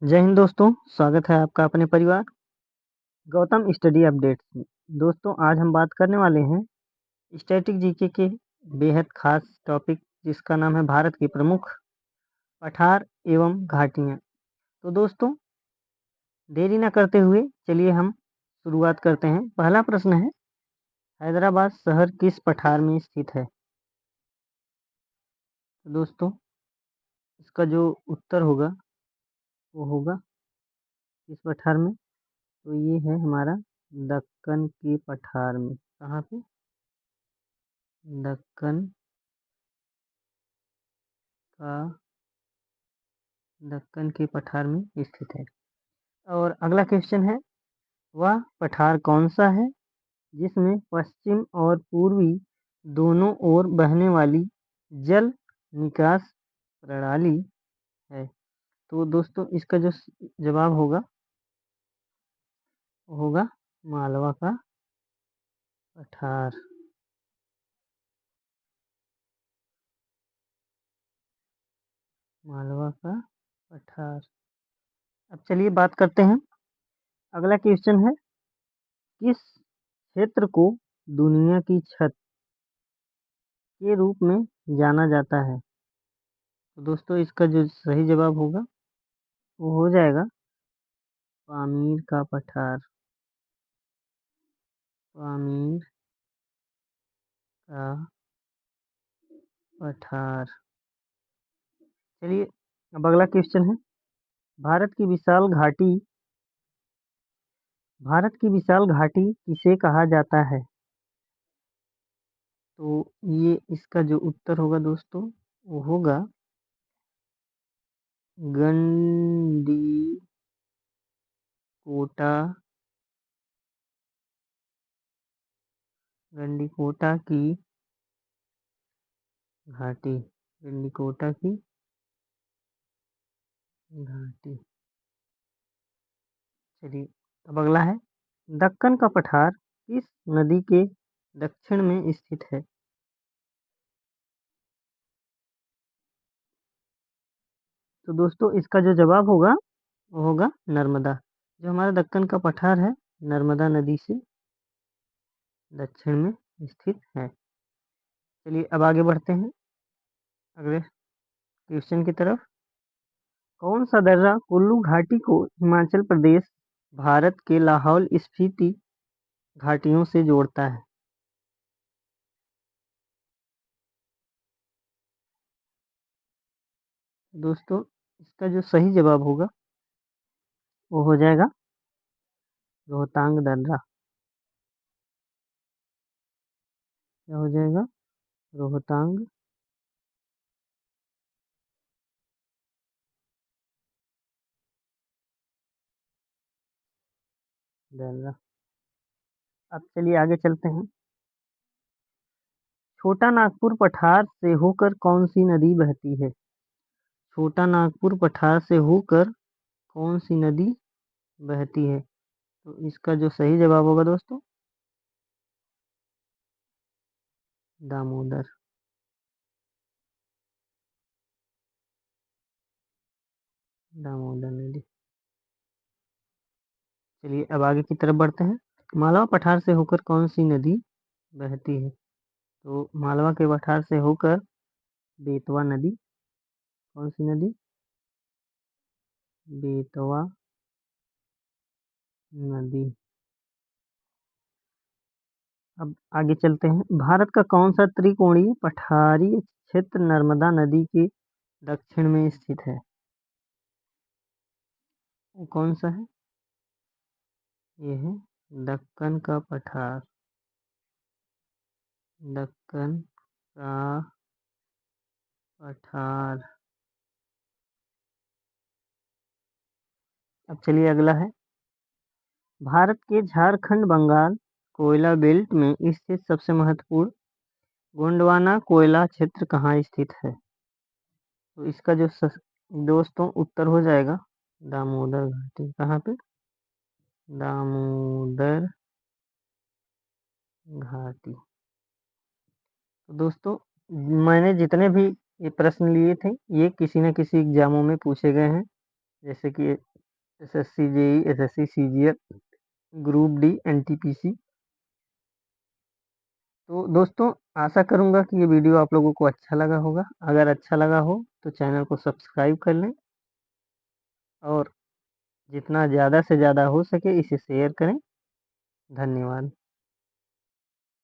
जय हिंद दोस्तों, स्वागत है आपका अपने परिवार गौतम स्टडी अपडेट्स में। दोस्तों आज हम बात करने वाले हैं स्टैटिक जीके के बेहद खास टॉपिक जिसका नाम है भारत की प्रमुख पठार एवं घाटियाँ। तो दोस्तों देरी न करते हुए चलिए हम शुरुआत करते हैं। पहला प्रश्न है, हैदराबाद शहर किस पठार में स्थित है? तो दोस्तों इसका जो उत्तर होगा वो होगा किस पठार में? तो ये है हमारा दक्कन के पठार में। कहाँ पे? दक्कन का दक्कन के पठार में स्थित है। और अगला क्वेश्चन है, वह पठार कौन सा है जिसमें पश्चिम और पूर्वी दोनों ओर बहने वाली जल निकास प्रणाली है? तो दोस्तों इसका जो जवाब होगा वो होगा मालवा का पठार। मालवा का पठार। अब चलिए बात करते हैं। अगला क्वेश्चन है, किस क्षेत्र को दुनिया की छत के रूप में जाना जाता है? तो दोस्तों इसका जो सही जवाब होगा वो हो जाएगा पामीर का पठार। पामीर का पठार। चलिए अब अगला क्वेश्चन है, भारत की विशाल घाटी भारत की विशाल घाटी किसे कहा जाता है? तो ये इसका जो उत्तर होगा दोस्तों वो होगा गंडीकोटा। गंडीकोटा की घाटी। गंडीकोटा की घाटी। चलिए अब अगला है, दक्कन का पठार किस नदी के दक्षिण में स्थित है? तो दोस्तों इसका जो जवाब होगा वो होगा नर्मदा। जो हमारा दक्कन का पठार है नर्मदा नदी से दक्षिण में स्थित है। चलिए अब आगे बढ़ते हैं अगले क्वेश्चन की तरफ। कौन सा दर्रा कुल्लू घाटी को हिमाचल प्रदेश भारत के लाहौल स्पीति घाटियों से जोड़ता है? दोस्तों इसका जो सही जवाब होगा वो हो जाएगा रोहतांग दर्रा। क्या हो जाएगा? रोहतांग दर्रा। अब चलिए आगे चलते हैं। छोटा नागपुर पठार से होकर कौन सी नदी बहती है? छोटा नागपुर पठार से होकर कौन सी नदी बहती है? तो इसका जो सही जवाब होगा दोस्तों दामोदर। दामोदर नदी। चलिए अब आगे की तरफ बढ़ते हैं। मालवा पठार से होकर कौन सी नदी बहती है? तो मालवा के पठार से होकर बेतवा नदी। कौन सी नदी? बेतवा नदी। अब आगे चलते हैं। भारत का कौन सा त्रिकोणीय पठारी क्षेत्र नर्मदा नदी के दक्षिण में स्थित है? वो कौन सा है? ये है दक्कन का पठार। दक्कन का पठार। अब चलिए अगला है, भारत के झारखंड बंगाल कोयला बेल्ट में स्थित सबसे महत्वपूर्ण गोंडवाना कोयला क्षेत्र कहाँ स्थित है? तो इसका जो दोस्तों उत्तर हो जाएगा दामोदर घाटी। कहाँ पे? दामोदर घाटी। तो दोस्तों मैंने जितने भी ये प्रश्न लिए थे ये किसी न किसी एग्जामों में पूछे गए हैं। जैसे कि SSC JE, SSC CGL, group D, NTPC. तो दोस्तों आशा करूँगा कि ये वीडियो आप लोगों को अच्छा लगा होगा। अगर अच्छा लगा हो तो चैनल को सब्सक्राइब कर लें और जितना ज़्यादा से ज़्यादा हो सके इसे शेयर करें। धन्यवाद।